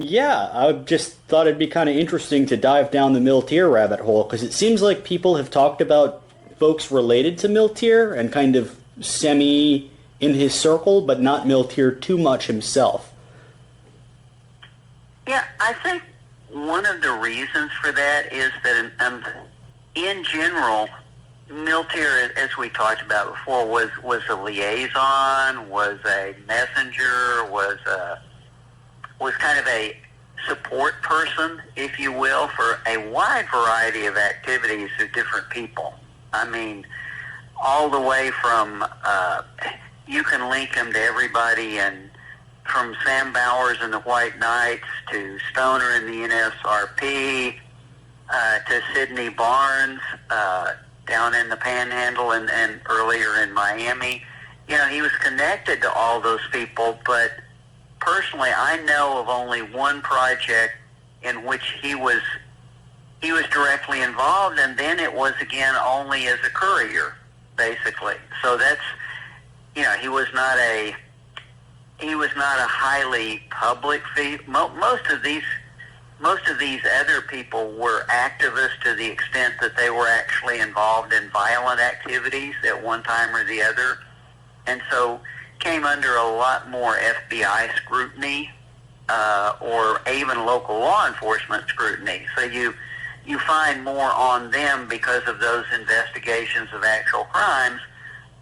Yeah, I just thought it'd be kind of interesting to dive down the Milteer rabbit hole because it seems like people have talked about folks related to Milteer and kind of semi in his circle, but not Milteer too much himself. Yeah, I think one of the reasons for that is that in general, Milteer, as we talked about before, was a liaison, was a messenger, was kind of a support person, if you will, for a wide variety of activities of different people. I mean, all the way from you can link him to everybody, and from Sam Bowers and the White Knights to Stoner and the NSRP to Sidney Barnes down in the Panhandle and earlier in Miami. You know, he was connected to all those people, but personally, I know of only one project in which he was directly involved, and then it was again only as a courier, basically. So that's, you know, he was not a highly public figure. Most of these other people were activists to the extent that they were actually involved in violent activities at one time or the other, and so came under a lot more FBI scrutiny or even local law enforcement scrutiny. So you find more on them because of those investigations of actual crimes,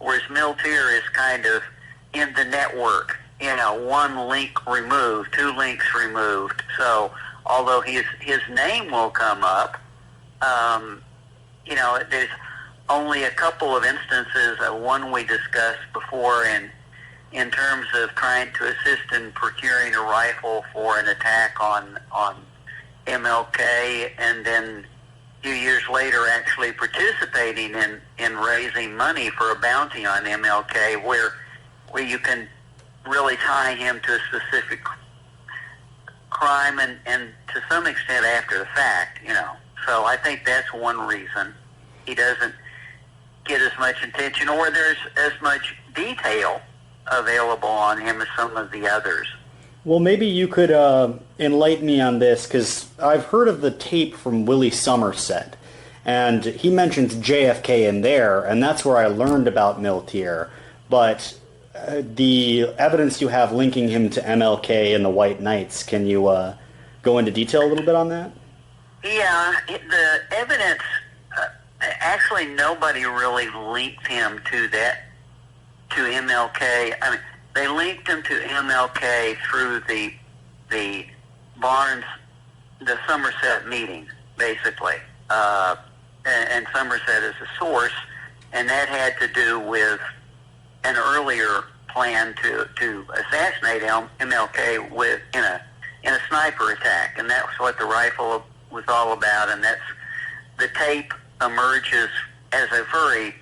whereas Milteer is kind of in the network, you know, one link removed, two links removed. So although his name will come up, you know, there's only a couple of instances, one we discussed before in terms of trying to assist in procuring a rifle for an attack on MLK, and then a few years later actually participating in raising money for a bounty on MLK, where you can really tie him to a specific crime and to some extent after the fact, you know. So I think that's one reason he doesn't get as much attention, or there's as much detail available on him as some of the others. Well, maybe you could enlighten me on this, because I've heard of the tape from Willie Somerset, and he mentions JFK in there, and that's where I learned about Milteer. But the evidence you have linking him to MLK and the White Knights, can you go into detail a little bit on that? Yeah, the evidence, actually nobody really linked him to MLK. I mean, they linked him to MLK through the Barnes, the Somerset meeting, basically, and Somerset is the source, and that had to do with an earlier plan to assassinate MLK in a sniper attack, and that's what the rifle was all about. And that's the tape emerges as a very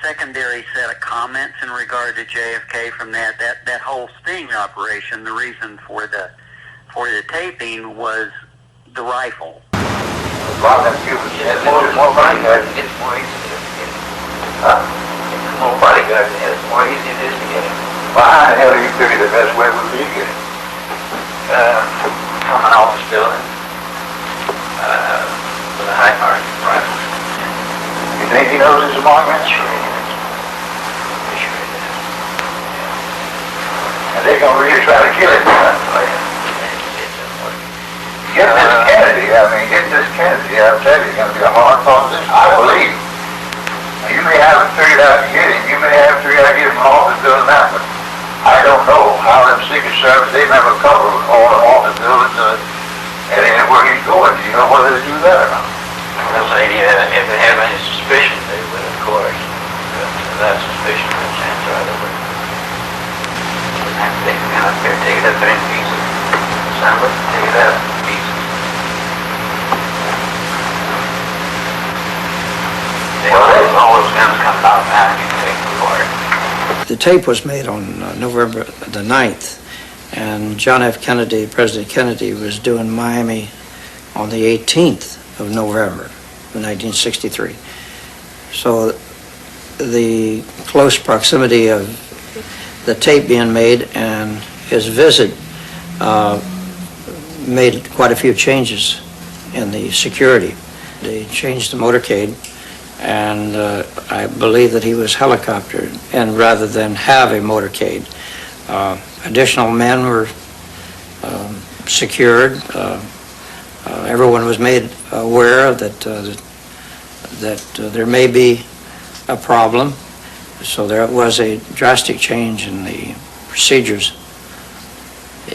secondary set of comments in regard to JFK from that whole sting operation. The reason for the taping was the rifle. A lot of them Cubans had more bodyguards. It's more easy to get him. Huh? It's more bodyguards and it's more easy it is to get him. Well, how the hell do you figure the best way would be to get him? From an office building with a high mark rifle. You think he knows his markings? Sure he does. Sure he does. And they're going to really try to kill him, huh? Oh, yeah. Get this Kennedy, I'll tell you, it's going to be a hard proposition, I believe. Now, you may haven't figured out to get him, you may have figured out to get him off the building now, but I don't know how them Secret Service, they've never covered all the office buildings and where he's going. Do you know whether they do that or not? Well, if they have any suspicion, they would, of course. But that suspicion would chance right over. They can come up there, take it up there in pieces. Assemble it, take it out in pieces. All those guns come out now, you can take them apart. The tape was made on November the 9th, and John F. Kennedy, President Kennedy, was due in Miami on the 18th of November of 1963. So the close proximity of the tape being made and his visit made quite a few changes in the security. They changed the motorcade, and I believe that he was helicoptered, and rather than have a motorcade. Additional men were secured. Everyone was made aware that there may be a problem, so there was a drastic change in the procedures.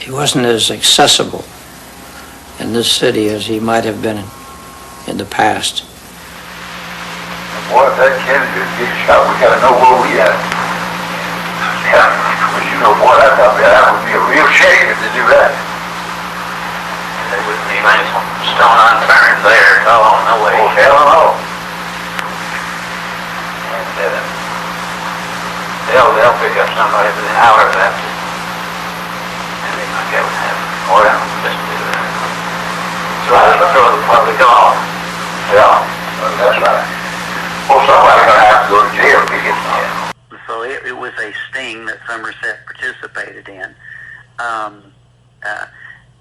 He wasn't as accessible in this city as he might have been in the past. Boy, if that Kennedy gets shot, we gotta know where we at. Yeah, but you know, boy, that would be a real shame if they do that. There wouldn't be many stone unturned there. Oh, no way. Oh, hell no. And they'll pick up somebody within an hour of that. Anything like that would happen. Oh, yeah. Just do that. Throw the public off. Yeah, that's right. Well, somebody's gonna have to go to jail to get some. So it was a sting that Somerset participated in.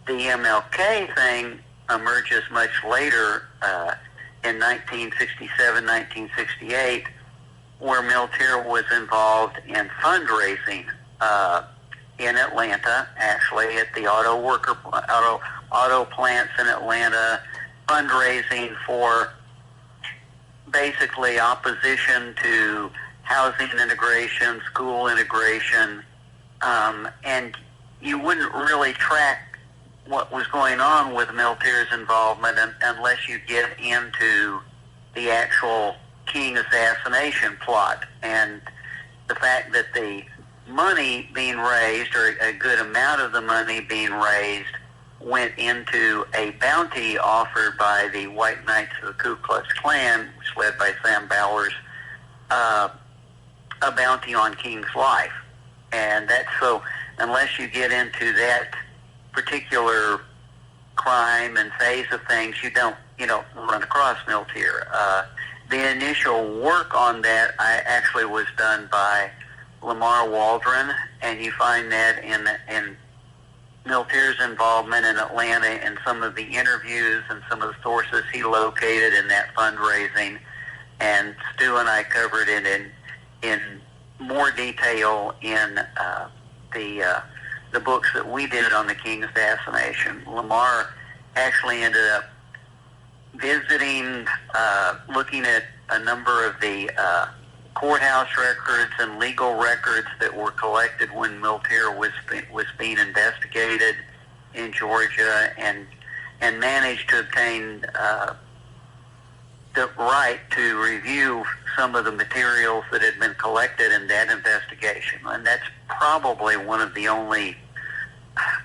The MLK thing emerges much later in 1967, 1968, where Milteer was involved in fundraising in Atlanta, actually at the auto plants in Atlanta, fundraising for basically opposition to housing integration, school integration, and you wouldn't really track what was going on with Milteer's involvement unless you get into the actual King assassination plot, and the fact that the money being raised, or a good amount of the money being raised, went into a bounty offered by the White Knights of the Ku Klux Klan, which led by Sam Bowers, a bounty on King's life. And that's so, unless you get into that particular crime and phase of things, you don't run across Milteer. The initial work on that actually was done by Lamar Waldron, and you find that in Milteer's involvement in Atlanta and some of the interviews and some of the sources he located in that fundraising. And Stu and I covered it in more detail in the books that we did on the King assassination. Lamar actually ended up visiting, looking at a number of the courthouse records and legal records that were collected when Milteer was being investigated in Georgia, and managed to obtain the right to review some of the materials that had been collected in that investigation. And that's probably one of the only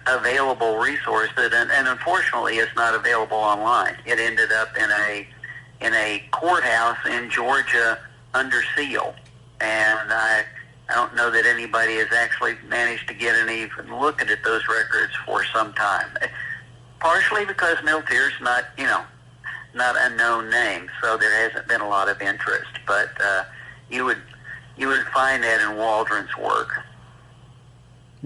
available resources, and unfortunately it's not available online. It ended up in a courthouse in Georgia under seal, and I don't know that anybody has actually managed to get an even look at those records for some time. Partially because Milteer's not a known name, so there hasn't been a lot of interest. But you would find that in Waldron's work.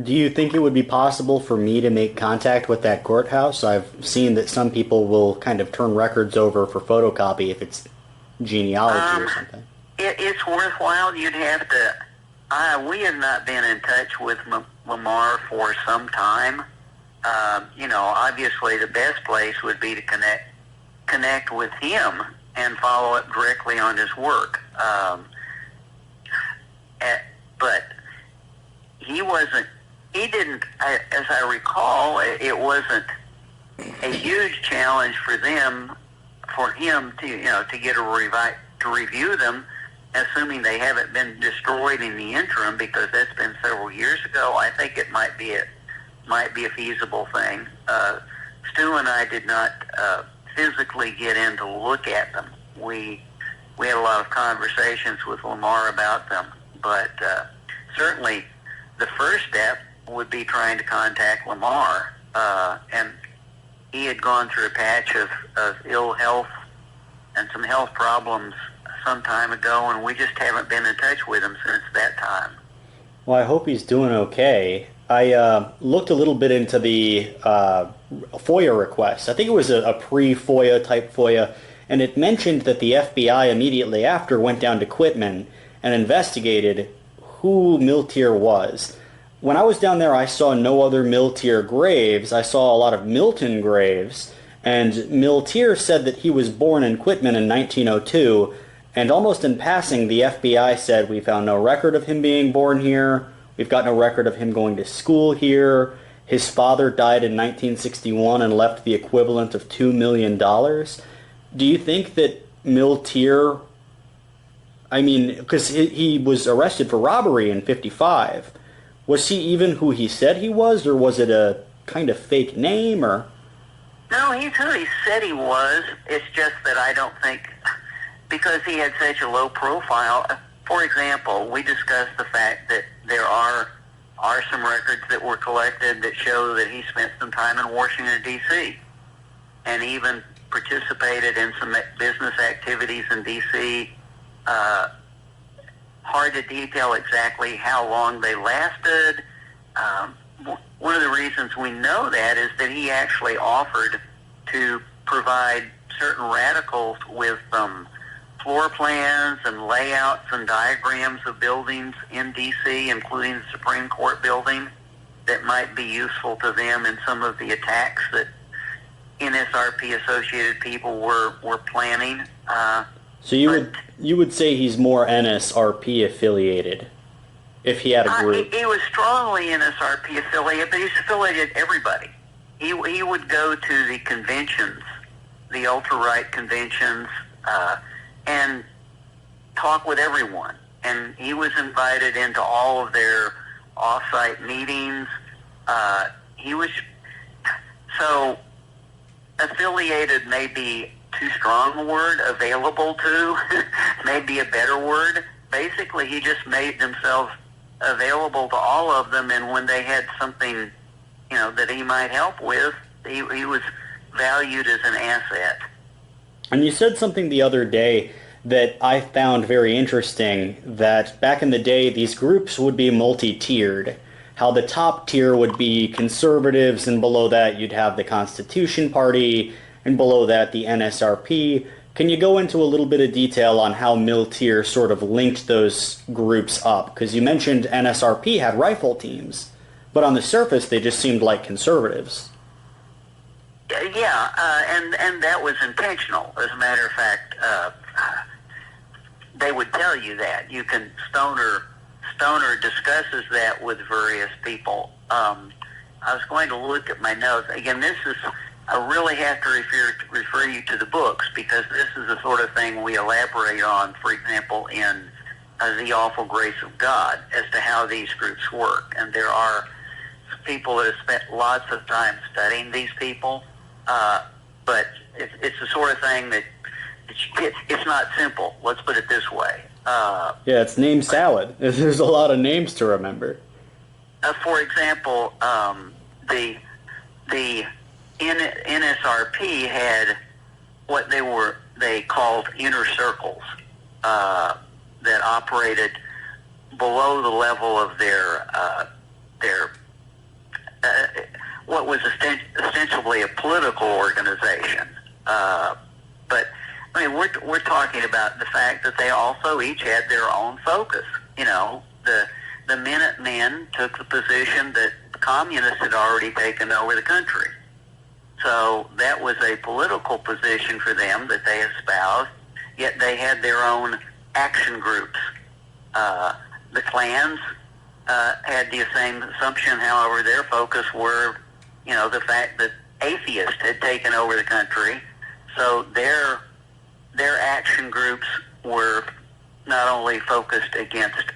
Do you think it would be possible for me to make contact with that courthouse? I've seen that some people will kind of turn records over for photocopy if it's genealogy or something. It's worthwhile. You'd have to. We have not been in touch with Lamar for some time. Obviously the best place would be to connect with him and follow up directly on his work. But he didn't, as I recall, it wasn't a huge challenge for him to get to review them, assuming they haven't been destroyed in the interim, because that's been several years ago. I think it might be a feasible thing. Stu and I did not physically get in to look at them. We had a lot of conversations with Lamar about them, but certainly the first step would be trying to contact Lamar, and he had gone through a patch of ill health and some health problems some time ago, and we just haven't been in touch with him since that time. Well, I hope he's doing okay. I looked a little bit into the FOIA request. I think it was a pre-FOIA type FOIA, and it mentioned that the FBI immediately after went down to Quitman and investigated who Milteer was. When I was down there, I saw no other Milteer graves. I saw a lot of Milton graves, and Milteer said that he was born in Quitman in 1902, and almost in passing, the FBI said, we found no record of him being born here. We've got no record of him going to school here. His father died in 1961 and left the equivalent of $2 million. Do you think that Milteer, I mean, because he was arrested for robbery in 55, was he even who he said he was, or was it a kind of fake name, or? No, he's who he said he was. It's just that I don't think, because he had such a low profile. For example, we discussed the fact that there are some records that were collected that show that he spent some time in Washington, D.C., and even participated in some business activities in D.C., hard to detail exactly how long they lasted. One of the reasons we know that is that he actually offered to provide certain radicals with floor plans and layouts and diagrams of buildings in D.C., including the Supreme Court building, that might be useful to them in some of the attacks that NSRP-associated people were planning. So you would say he's more NSRP affiliated, if he had a group? He was strongly NSRP affiliated, but he's affiliated everybody. He would go to the conventions, the ultra-right conventions, and talk with everyone. And he was invited into all of their off-site meetings. He was so affiliated, may be too strong a word, available to, may be a better word. Basically, he just made himself available to all of them, and when they had something, that he might help with, he was valued as an asset. And you said something the other day that I found very interesting, that back in the day, these groups would be multi-tiered. How the top tier would be conservatives, and below that you'd have the Constitution Party, and below that the NSRP. Can you go into a little bit of detail on how Milteer sort of linked those groups up? Because you mentioned NSRP had rifle teams, but on the surface they just seemed like conservatives. Yeah, and that was intentional. As a matter of fact, they would tell you that. You can Stoner discusses that with various people. I was going to look at my notes again. I really have to refer you to the books, because this is the sort of thing we elaborate on, for example, in The Awful Grace of God, as to how these groups work. And there are people that have spent lots of time studying these people, but it's the sort of thing that it's not simple. Let's put it this way. Yeah, it's name salad. There's a lot of names to remember. For example, the NSRP had what they called inner circles that operated below the level of their what was ostensibly a political organization. But I mean, we're talking about the fact that they also each had their own focus. The Minutemen took the position that the communists had already taken over the country. So that was a political position for them that they espoused, yet they had their own action groups. The Klans had the same assumption, however, their focus were, the fact that atheists had taken over the country. So their action groups were not only focused against,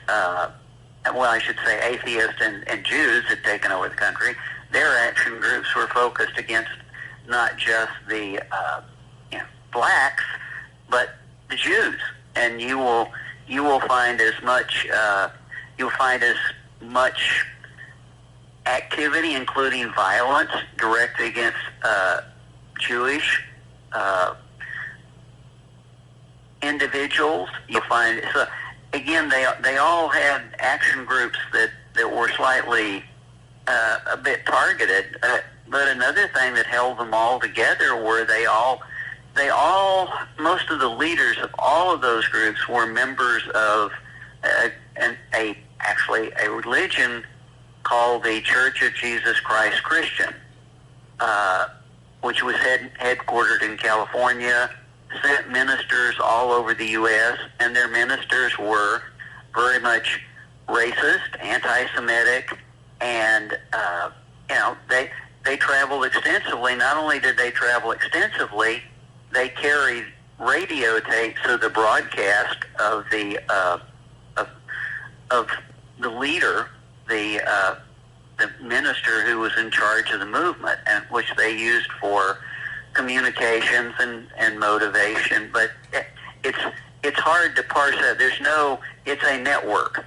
I should say atheists and Jews had taken over the country. Their action groups were focused against not just the blacks, but the Jews. And you will find as much activity, including violence, directed against Jewish individuals. You'll find again they all had action groups that were slightly a bit targeted. But another thing that held them all together were most of the leaders of all of those groups were members of actually a religion called the Church of Jesus Christ Christian, which was headquartered in California, sent ministers all over the U.S., and their ministers were very much racist, anti-Semitic, and they traveled extensively. Not only did they travel extensively, they carried radio tapes of the broadcast of the leader, the minister who was in charge of the movement, and which they used for communications and motivation. But it's hard to parse that. It's a network.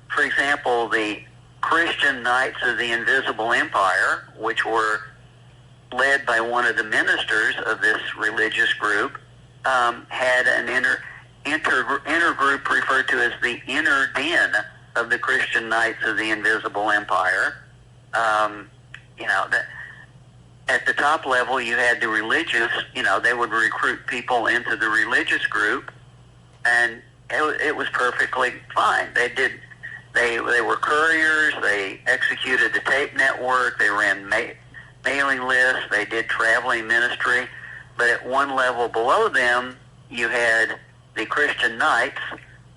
For example, the Christian Knights of the Invisible Empire, which were led by one of the ministers of this religious group, had an intergroup referred to as the Inner Den of the Christian Knights of the Invisible Empire. At the top level, you had the religious. They would recruit people into the religious group, and it was perfectly fine. They were couriers. They executed the tape network. They ran mailing lists. They did traveling ministry. But at one level below them, you had the Christian Knights,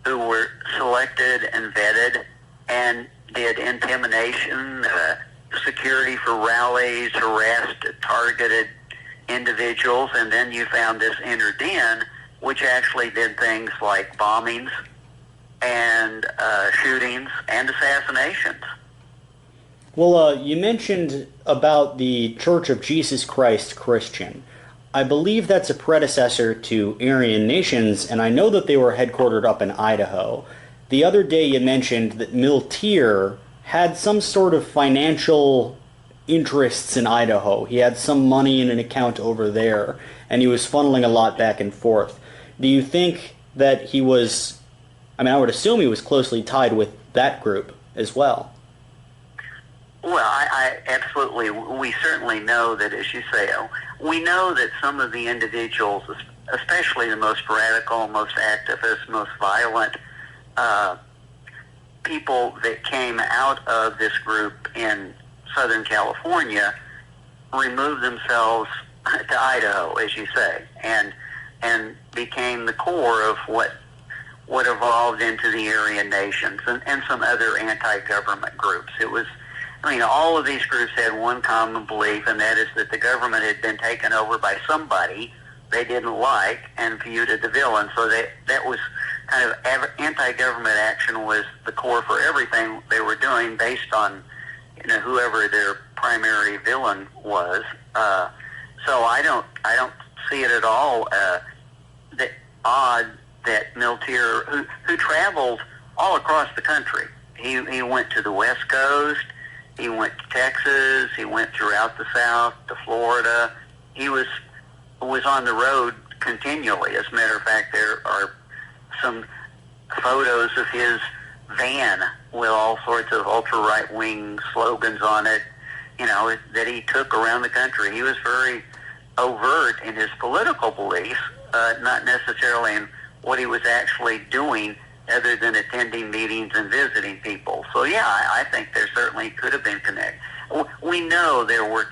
who were selected and vetted and did intimidation, security for rallies, harassed targeted individuals, and then you found this Inner Den, which actually did things like bombings and shootings and assassinations. Well, you mentioned about the Church of Jesus Christ Christian. I believe that's a predecessor to Aryan Nations, and I know that they were headquartered up in Idaho. The other day you mentioned that Milteer had some sort of financial interests in Idaho. He had some money in an account over there, and he was funneling a lot back and forth. Do you think that he was, I would assume he was closely tied with that group as well? Well, I absolutely, we certainly know that, as you say, we know that some of the individuals, especially the most radical, most activist, most violent people that came out of this group in Southern California, removed themselves to Idaho, as you say, and became the core of what evolved into the Aryan Nations and some other anti-government groups. It was, all of these groups had one common belief, and that is that the government had been taken over by somebody they didn't like and viewed as the villain. So that was kind of anti-government action was the core for everything they were doing, based on whoever their primary villain was. So I don't see it at all that odd that Milteer, who traveled all across the country, he went to the West Coast. He went to Texas. He went throughout the South to Florida. He was on the road continually. As a matter of fact, there are some photos of his van with all sorts of ultra-right-wing slogans on it, that he took around the country. He was very overt in his political beliefs, not necessarily in what he was actually doing, other than attending meetings and visiting people. So yeah, I think there certainly could have been we know there were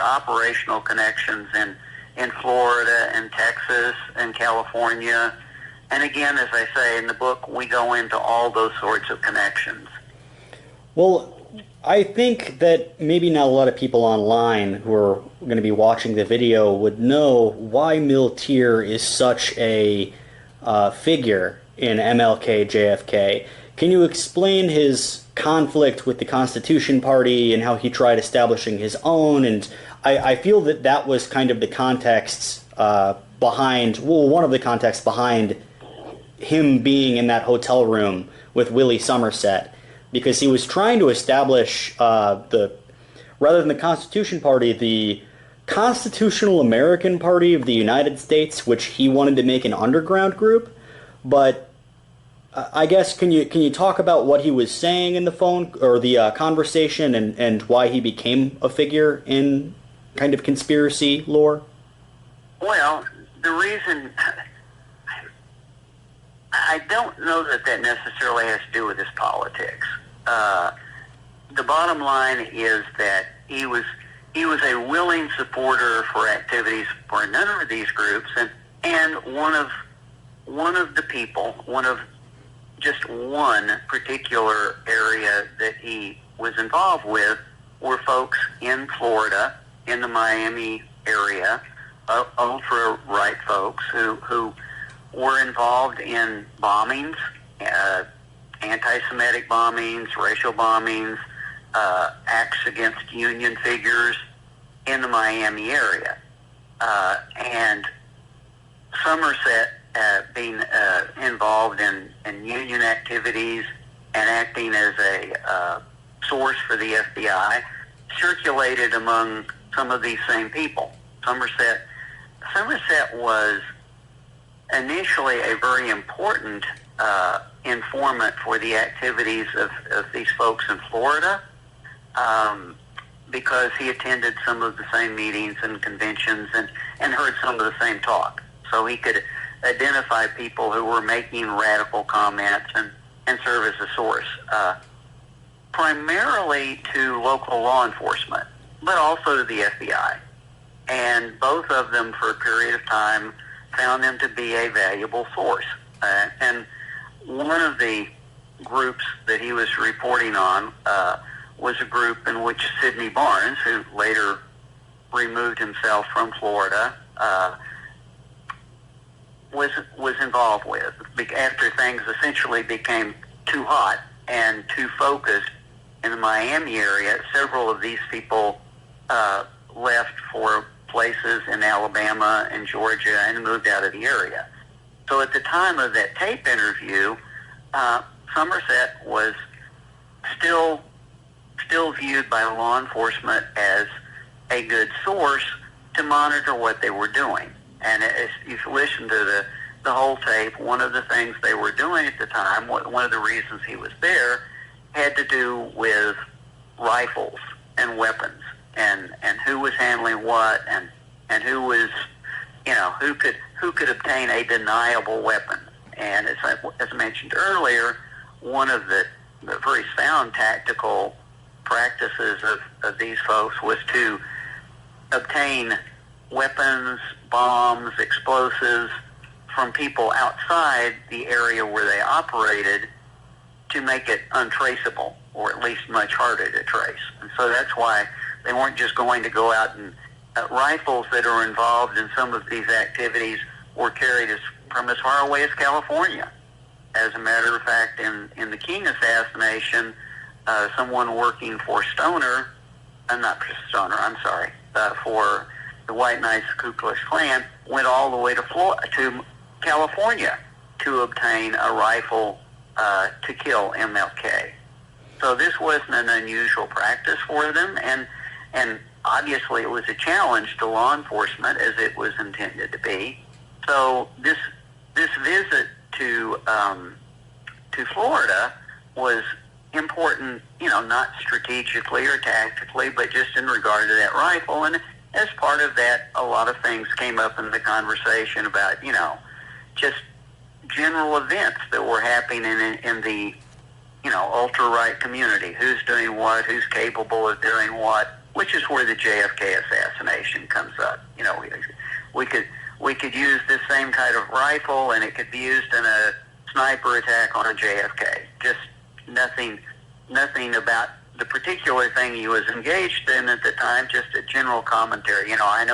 operational connections in Florida and Texas and California. And again, as I say in the book, we go into all those sorts of connections. Well, I think that maybe not a lot of people online who are going to be watching the video would know why Milteer is such a figure in MLK, JFK. Can you explain his conflict with the Constitution Party and how he tried establishing his own? And I feel that was kind of the context behind, one of the contexts behind him being in that hotel room with Willie Somerset, because he was trying to establish rather than the Constitution Party, the Constitutional American Party of the United States, which he wanted to make an underground group. But I guess can you talk about what he was saying in the phone or the conversation and why he became a figure in kind of conspiracy lore? Well, the reason I don't know that that necessarily has to do with his politics. The bottom line is that he was a willing supporter for activities for a number of these groups, and one of the people, just one particular area that he was involved with were folks in Florida, in the Miami area, ultra-right folks who were involved in bombings, anti-Semitic bombings, racial bombings, acts against Union figures in the Miami area. And Somerset being involved in Union activities and acting as a source for the FBI circulated among some of these same people. Somerset was initially a very important informant for the activities of these folks in Florida, because he attended some of the same meetings and conventions and heard some of the same talk. So he could identify people who were making radical comments and serve as a source, primarily to local law enforcement, but also to the FBI. And both of them, for a period of time, found them to be a valuable source. And one of the groups that he was reporting on was a group in which Sidney Barnes, who later removed himself from Florida, was involved with. After things essentially became too hot and too focused in the Miami area, several of these people left for places in Alabama and Georgia and moved out of the area. So at the time of that tape interview, Somerset was still viewed by law enforcement as a good source to monitor what they were doing. And if you listen to the whole tape, one of the things they were doing at the time, one of the reasons he was there, had to do with rifles and weapons and who was handling what and who was, who could obtain a deniable weapon. And as I mentioned earlier, one of the very sound tactical practices of these folks was to obtain weapons, bombs, explosives from people outside the area where they operated to make it untraceable, or at least much harder to trace. And so that's why they weren't just going to go out and rifles that are involved in some of these activities were carried from as far away as California. As a matter of fact, in the King assassination, someone working for for the White Knights Ku Klux Klan went all the way to California to obtain a rifle to kill MLK. So this wasn't an unusual practice for them, and obviously it was a challenge to law enforcement, as it was intended to be. So this visit to Florida was important, not strategically or tactically, but just in regard to that rifle. And as part of that, a lot of things came up in the conversation about, just general events that were happening in the, ultra-right community. Who's doing what, who's capable of doing what, which is where the JFK assassination comes up. We could use this same kind of rifle, and it could be used in a sniper attack on a JFK. Just nothing about the particular thing he was engaged in at the time, just a general commentary. I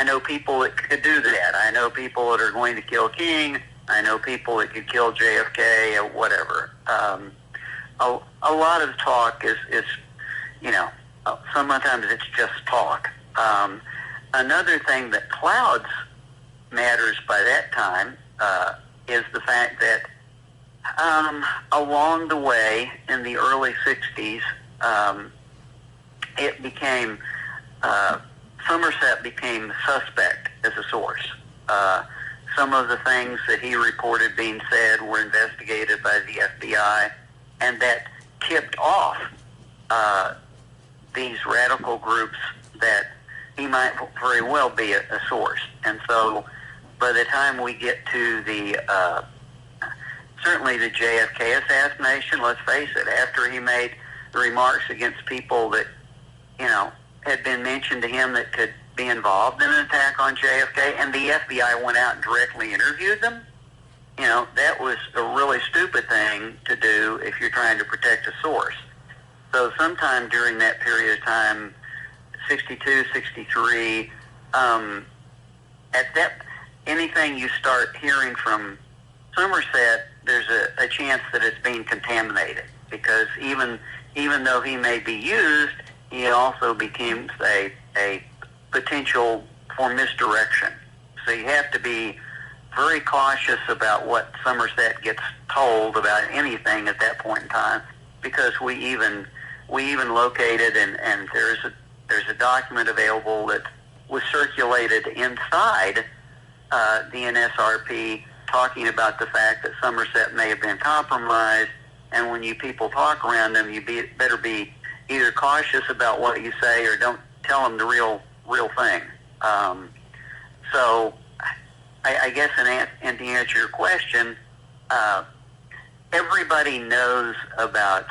know people that could do that. I know people that are going to kill King. I know people that could kill JFK or whatever. A lot of talk is sometimes it's just talk. Another thing that clouds matters by that time is the fact that along the way in the early 60s, it became, Somerset became suspect as a source. some of the things that he reported being said were investigated by the FBI, and that tipped off these radical groups that he might very well be a source. And so by the time we get to the certainly the JFK assassination, let's face it, after he made the remarks against people that, had been mentioned to him that could be involved in an attack on JFK, and the FBI went out and directly interviewed them, that was a really stupid thing to do if you're trying to protect a source. So sometime during that period of time, 62, 63, anything you start hearing from Somerset, there's a chance that it's being contaminated, because even though he may be used, he also becomes a potential for misdirection. So you have to be very cautious about what Somerset gets told about anything at that point in time, because we even located and there's a document available that was circulated inside the NSRP talking about the fact that Somerset may have been compromised, and when you people talk around them, you better be either cautious about what you say or don't tell them the real thing. So I guess in to answer your question, everybody knows about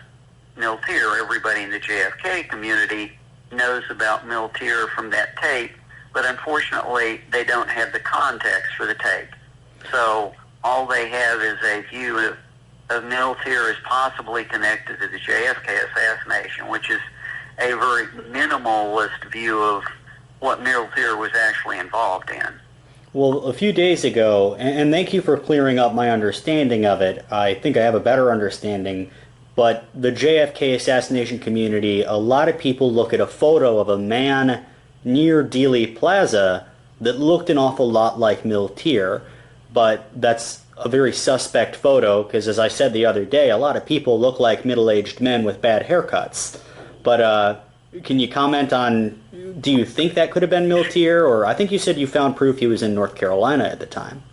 Milteer. Everybody in the JFK community knows about Milteer from that tape, but unfortunately they don't have the context for the tape. So all they have is a view of Milteer as possibly connected to the JFK assassination, which is a very minimalist view of what Milteer was actually involved in. Well, a few days ago, and thank you for clearing up my understanding of it, I think I have a better understanding, but the JFK assassination community, a lot of people look at a photo of a man near Dealey Plaza that looked an awful lot like Milteer, but that's a very suspect photo, because as I said the other day, a lot of people look like middle-aged men with bad haircuts. But can you comment on, do you think that could have been Milteer? Or I think you said you found proof he was in North Carolina at the time.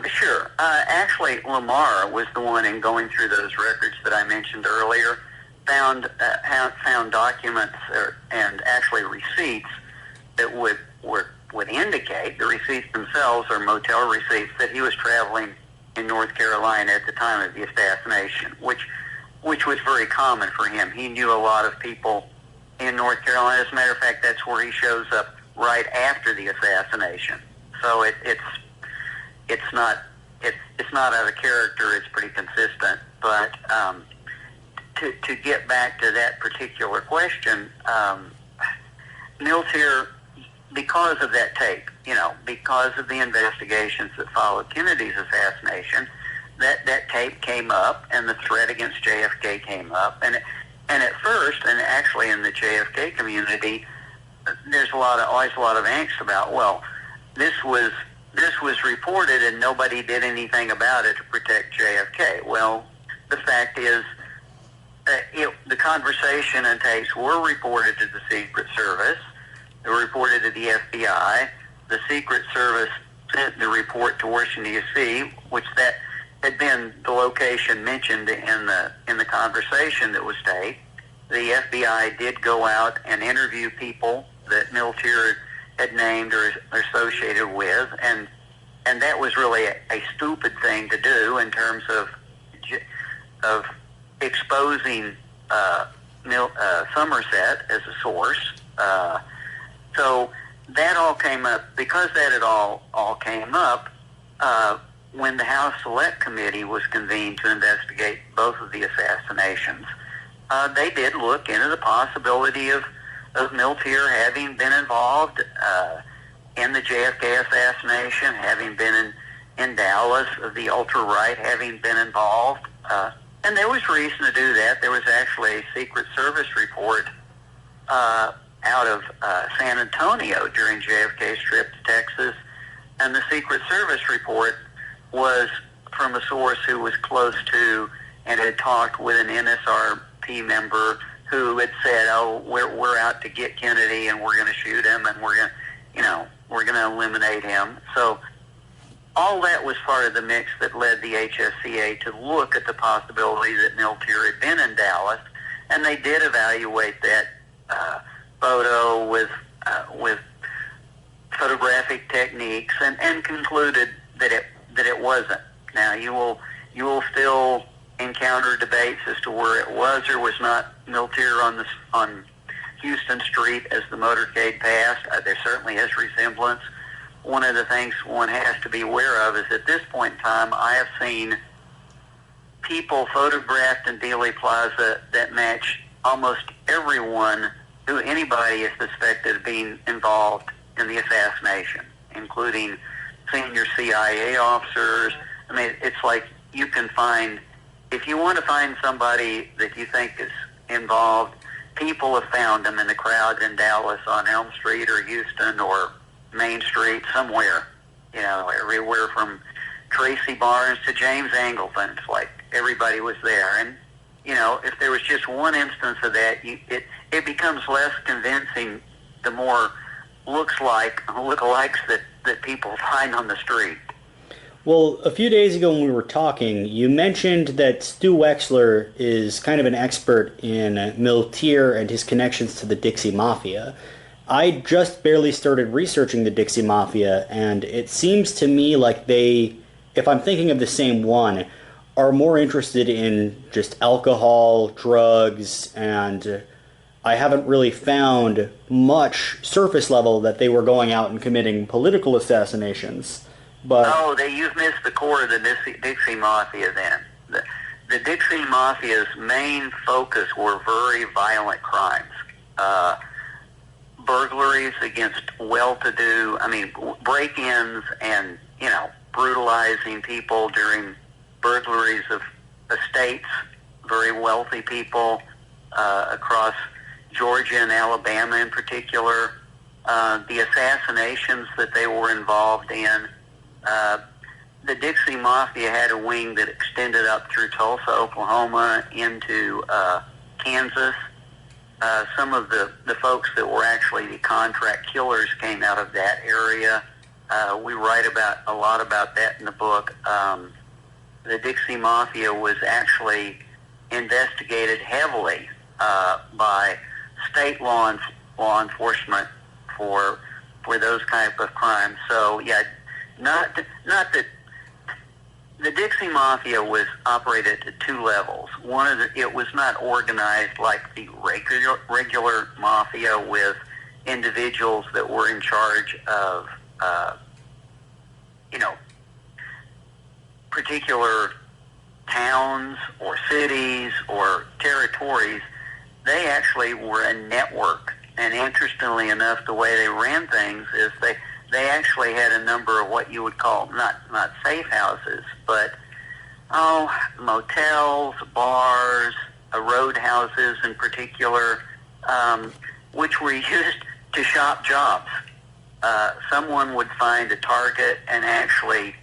Sure. Actually, Lamar was the one in going through those records that I mentioned earlier, found documents and actually receipts that would indicate, the receipts themselves are motel receipts, that he was traveling in North Carolina at the time of the assassination, which was very common for him. He knew a lot of people in North Carolina. As a matter of fact, that's where he shows up right after the assassination. So it's not out of character. It's pretty consistent. But to get back to that particular question, Milteer, because of that tape, because of the investigations that followed Kennedy's assassination, that tape came up, and the threat against JFK came up, and at first, and actually in the JFK community, there's always a lot of angst about, well, this was reported and nobody did anything about it to protect JFK. Well, the fact is, the conversation and tapes were reported to the Secret Service. They were reported to the FBI. The Secret Service sent the report to Washington, D.C., which that had been the location mentioned in the conversation that was taped. The FBI did go out and interview people that Milteer had named or associated with, and that was really a stupid thing to do in terms of exposing Somerset as a source. So that all came up, because that had all came up, when the House Select Committee was convened to investigate both of the assassinations. They did look into the possibility of Milteer having been involved in the JFK assassination, having been in Dallas, of the ultra-right having been involved. And there was reason to do that. There was actually a Secret Service report out of San Antonio during JFK's trip to Texas, and the Secret Service report was from a source who was close to and had talked with an NSRP member who had said, "Oh, we're out to get Kennedy, and we're going to shoot him, and we're going to eliminate him." So all that was part of the mix that led the HSCA to look at the possibility that Milteer had been in Dallas, and they did evaluate that photo with photographic techniques and concluded that it wasn't. Now you will still encounter debates as to where it was or was not Milteer on Houston Street as the motorcade passed. There certainly is resemblance. One of the things one has to be aware of is at this point in time, I have seen people photographed in Dealey Plaza that match almost everyone who anybody is suspected of being involved in the assassination, including senior CIA officers. I mean, it's like you can find, if you want to find somebody that you think is involved, people have found them in the crowd in Dallas on Elm Street or Houston or Main Street, somewhere, everywhere from Tracy Barnes to James Angleton. It's like everybody was there. And, if there was just one instance of that, it becomes less convincing the more lookalikes that people find on the street. Well, a few days ago when we were talking, you mentioned that Stu Wexler is kind of an expert in Milteer and his connections to the Dixie Mafia. I just barely started researching the Dixie Mafia, and it seems to me like they, if I'm thinking of the same one, are more interested in just alcohol, drugs, and I haven't really found much surface level that they were going out and committing political assassinations. But you've missed the core of the Dixie Mafia then. The Dixie Mafia's main focus were very violent crimes. Burglaries against well-to-do, break-ins and, brutalizing people during burglaries of estates, very wealthy people across Georgia and Alabama in particular. The assassinations that they were involved in. The Dixie Mafia had a wing that extended up through Tulsa, Oklahoma, into Kansas. Some of the folks that were actually the contract killers came out of that area. We write a lot about that in the book. The Dixie Mafia was actually investigated heavily by state law enforcement for those type of crimes. So yeah, not that. The Dixie Mafia was operated at two levels. It was not organized like the regular mafia with individuals that were in charge of, particular towns or cities or territories. They actually were a network. And interestingly enough, the way they ran things is they actually had a number of what you would call not safe houses, but motels, bars, roadhouses in particular, which were used to shop jobs. Someone would find a target and actually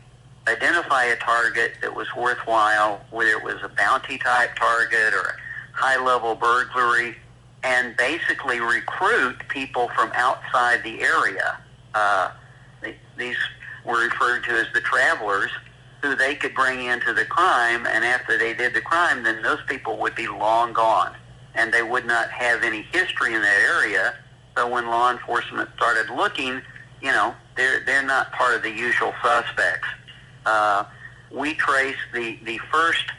identify a target that was worthwhile, whether it was a bounty type target or a high-level burglary, and basically recruit people from outside the area. These were referred to as the travelers, who they could bring into the crime, and after they did the crime, then those people would be long gone, and they would not have any history in that area. So when law enforcement started looking, they're not part of the usual suspects. We traced the first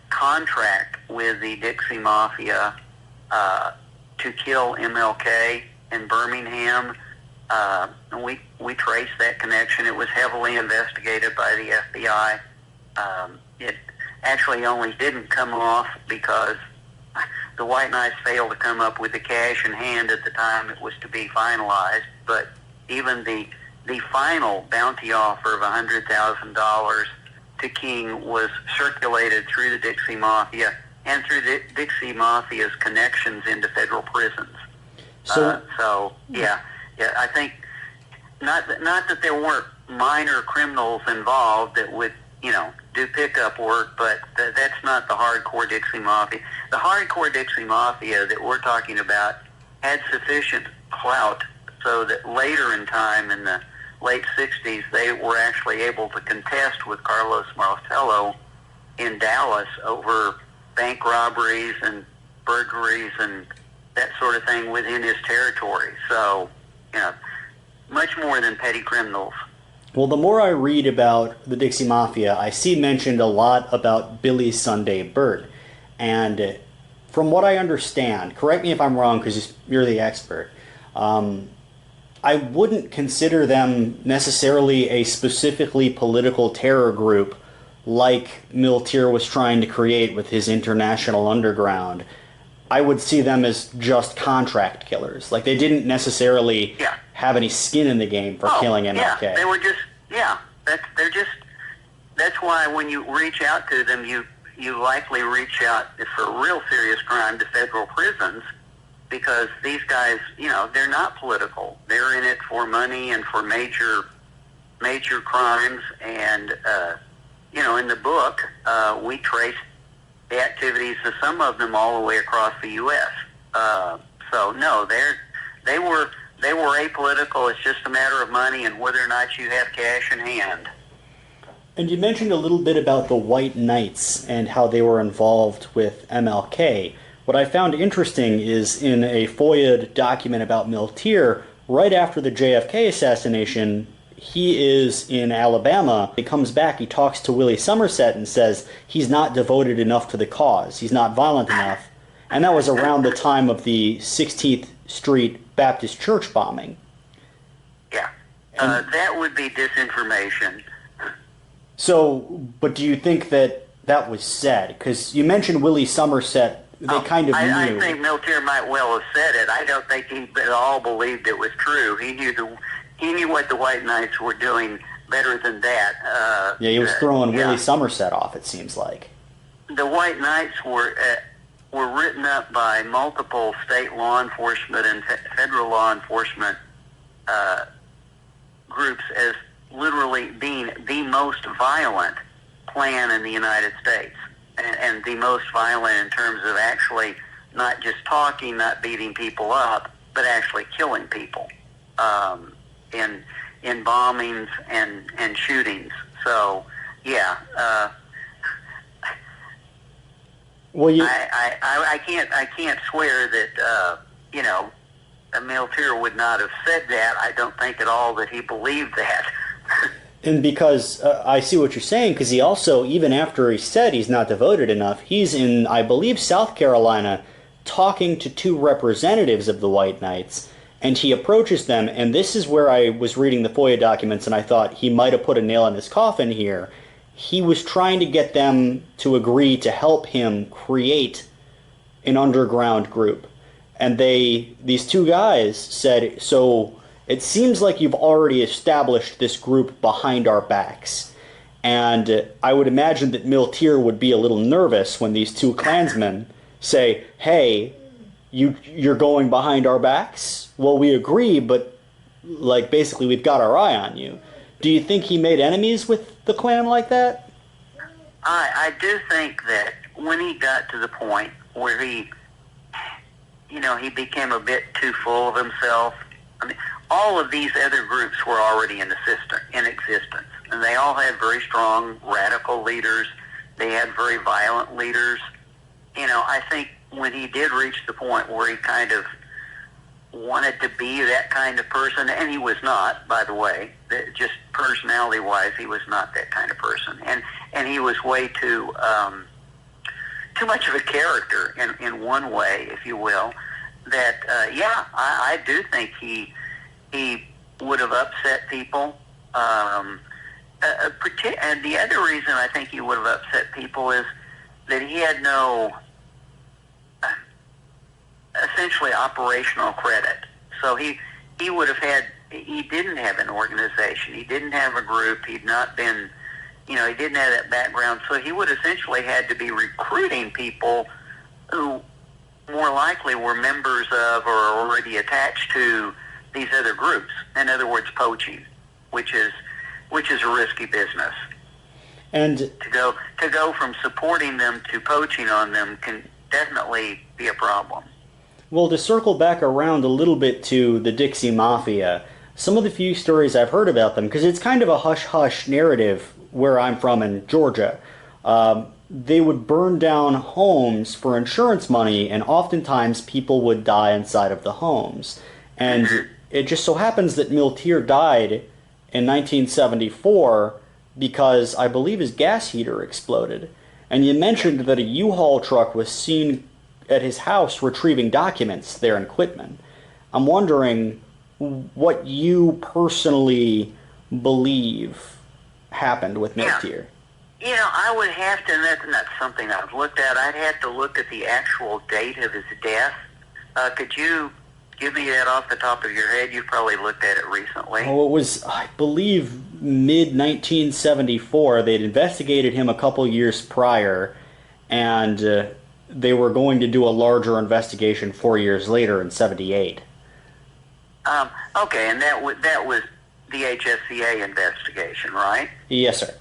contract with the Dixie Mafia to kill MLK in Birmingham. And we traced that connection. It was heavily investigated by the FBI. It actually only didn't come off because the White Knights failed to come up with the cash in hand at the time it was to be finalized. But even the final bounty offer of $100,000 to King was circulated through the Dixie Mafia and through the Dixie Mafia's connections into federal prisons. So yeah, I think not that there weren't minor criminals involved that would, do pickup work, but that's not the hardcore Dixie Mafia. The hardcore Dixie Mafia that we're talking about had sufficient clout so that later in time in the late 60s, they were actually able to contest with Carlos Martello in Dallas over bank robberies and burglaries and that sort of thing within his territory. So, much more than petty criminals. Well, the more I read about the Dixie Mafia, I see mentioned a lot about Billy Sunday Birt. And from what I understand, correct me if I'm wrong because you're the expert, I wouldn't consider them necessarily a specifically political terror group like Milteer was trying to create with his international underground. I would see them as just contract killers. Like, they didn't necessarily have any skin in the game for killing MLK. Yeah, they were just, that's why when you reach out to them, you likely reach out for real serious crime to federal prisons, because these guys, they're not political. They're in it for money and for major crimes. And, in the book, we trace the activities of some of them all the way across the U.S. So no, they were apolitical. It's just a matter of money and whether or not you have cash in hand. And you mentioned a little bit about the White Knights and how they were involved with MLK. What I found interesting is in a FOIA document about Milteer, right after the JFK assassination, he is in Alabama. He comes back, he talks to Willie Somerset and says he's not devoted enough to the cause. He's not violent enough. And that was around the time of the 16th Street Baptist Church bombing. Yeah. That would be disinformation. So, but do you think that that was said? Because you mentioned Willie Somerset. They kind of knew. I think Milteer might well have said it. I don't think he at all believed it was true. He knew what the White Knights were doing better than that. He was throwing Willie Somerset off, it seems like. The White Knights were written up by multiple state law enforcement and federal law enforcement groups as literally being the most violent Klan in the United States, and the most violent in terms of actually not just talking, not beating people up, but actually killing people in bombings and shootings. So, well, I can't swear that Milteer would not have said that. I don't think at all that he believed that. And because I see what you're saying, because he also, even after he said he's not devoted enough, he's in, I believe, South Carolina, talking to two representatives of the White Knights, and he approaches them, and this is where I was reading the FOIA documents, and I thought he might have put a nail in his coffin here. He was trying to get them to agree to help him create an underground group. And these two guys said, so it seems like you've already established this group behind our backs. And I would imagine that Milteer would be a little nervous when these two Klansmen say, hey, you're going behind our backs? Well, we agree, but basically we've got our eye on you. Do you think he made enemies with the Klan like that? I do think that when he got to the point where he became a bit too full of himself. I mean, all of these other groups were already in existence, and they all had very strong radical leaders. They had very violent leaders. I think when he did reach the point where he kind of wanted to be that kind of person, and he was not, by the way, just personality-wise, he was not that kind of person, and he was way too much of a character in one way, if you will. That I do think he would have upset people. And the other reason I think he would have upset people is that he had no essentially operational credit. So he would have he didn't have an organization. He didn't have a group. He'd not been, he didn't have that background. So he would essentially had to be recruiting people who more likely were members of or already attached to these other groups. In other words, poaching, which is a risky business. And to go from supporting them to poaching on them can definitely be a problem. Well, to circle back around a little bit to the Dixie Mafia, some of the few stories I've heard about them, because it's kind of a hush-hush narrative where I'm from in Georgia. They would burn down homes for insurance money, and oftentimes people would die inside of the homes. And it just so happens that Milteer died in 1974 because I believe his gas heater exploded. And you mentioned that a U-Haul truck was seen at his house retrieving documents there in Quitman. I'm wondering what you personally believe happened with Milteer. I would have to, and that's not something I've looked at, I'd have to look at the actual date of his death. Could you give me that off the top of your head? You've probably looked at it recently. Oh, it was, I believe, mid-1974. They'd investigated him a couple years prior, and they were going to do a larger investigation 4 years later in 78. Okay, and that was the HSCA investigation, right? Yes, sir.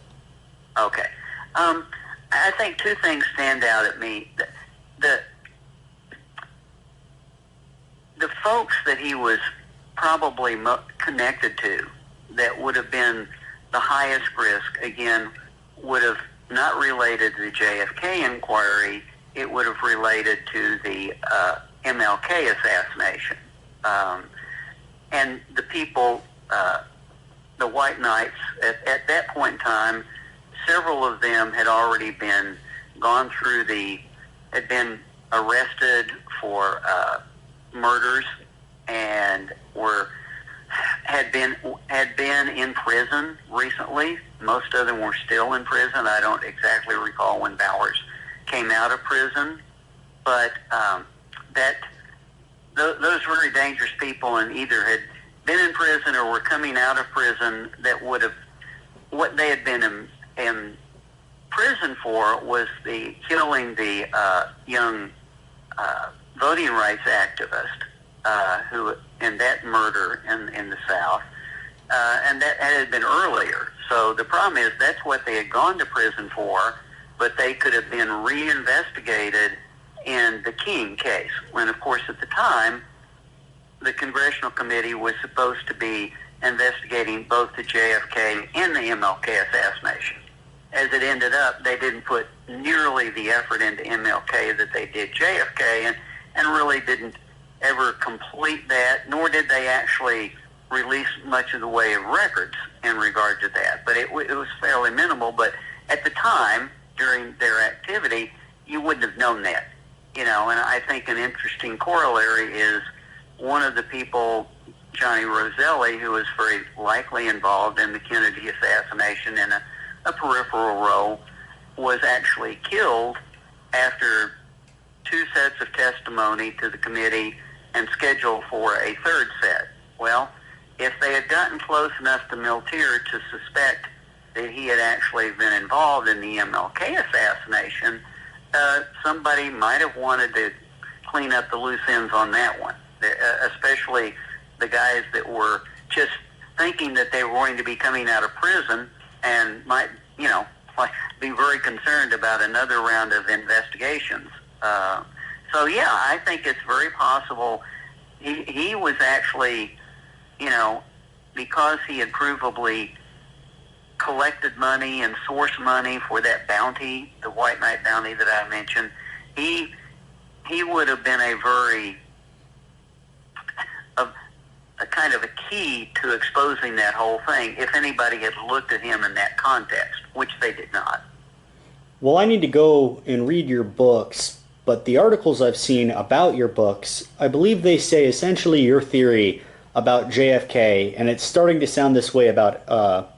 Okay. I think two things stand out at me. The folks that he was probably connected to that would have been the highest risk, again, would have not related to the JFK inquiry. It would have related to the MLK assassination. And the people, the White Knights, at that point in time, several of them had already been had been arrested for murders and had been in prison recently. Most of them were still in prison. I don't exactly recall when Bowers came out of prison, but those very dangerous people, and either had been in prison or were coming out of prison, that would have, what they had been in prison for was killing the young voting rights activist who in that murder in the South, and that had been earlier. So the problem is that's what they had gone to prison for, but they could have been reinvestigated in the King case, when of course at the time the Congressional Committee was supposed to be investigating both the JFK and the MLK assassination. As it ended up, they didn't put nearly the effort into MLK that they did JFK, and really didn't ever complete that, nor did they actually release much of the way of records in regard to that. But it was fairly minimal, but at the time, during their activity, you wouldn't have known that. And I think an interesting corollary is one of the people, Johnny Roselli, who was very likely involved in the Kennedy assassination in a peripheral role, was actually killed after 2 sets of testimony to the committee and scheduled for a 3rd set. Well, if they had gotten close enough to Milteer to suspect that he had actually been involved in the MLK assassination, somebody might have wanted to clean up the loose ends on that one, especially the guys that were just thinking that they were going to be coming out of prison and might, be very concerned about another round of investigations. So yeah, I think it's very possible he was actually, because he had provably collected money and sourced money for that bounty, the White Knight bounty that I mentioned, he would have been a kind of a key to exposing that whole thing if anybody had looked at him in that context, which they did not. Well, I need to go and read your books, but the articles I've seen about your books, I believe they say essentially your theory about JFK, and it's starting to sound this way about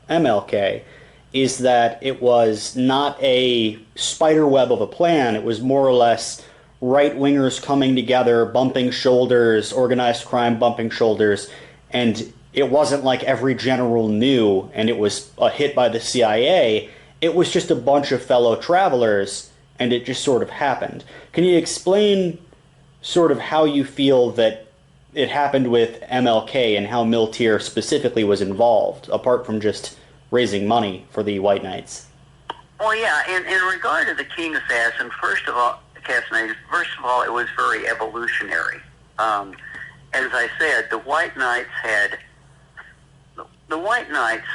MLK, is that it was not a spider web of a plan. It was more or less right-wingers coming together, bumping shoulders, organized crime bumping shoulders, and it wasn't like every general knew and it was a hit by the CIA. It was just a bunch of fellow travelers, and it just sort of happened. Can you explain sort of how you feel that it happened with MLK and how Milteer specifically was involved, apart from just raising money for the White Knights? Well, yeah, in regard to the King assassin, first of all, it was very evolutionary. As I said, the White Knights had White Knights,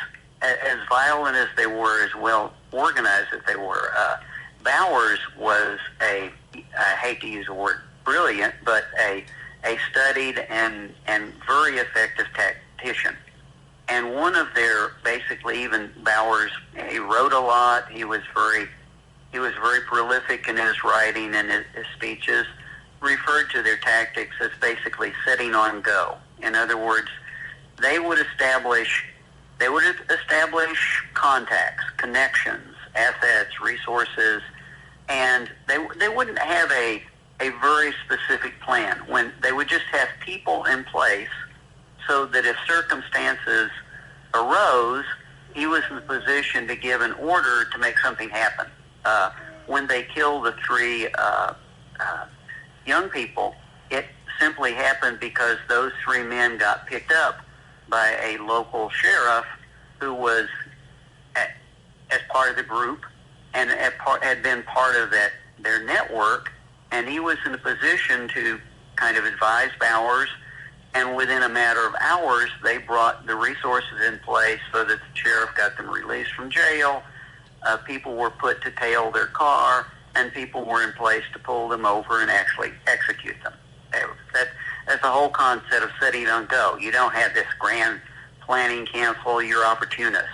as violent as they were, as well organized as they were, Bowers was I hate to use the word brilliant, but a studied and very effective tactician. And one of their, basically, even Bowers, he wrote a lot. He was very prolific in his writing and his speeches, referred to their tactics as basically setting on go. In other words, they would establish contacts, connections, assets, resources, and they wouldn't have a very specific plan. When they would just have people in place so that if circumstances arose, he was in the position to give an order to make something happen. When they killed the three young people, it simply happened because those three men got picked up by a local sheriff who was as part of the group and had been part of their network, and he was in a position to kind of advise Bowers, and within a matter of hours, they brought the resources in place so that the sheriff got them released from jail. People were put to tail their car, and people were in place to pull them over and actually execute them. That's the whole concept of setting on go. You don't have this grand planning council, you're opportunist.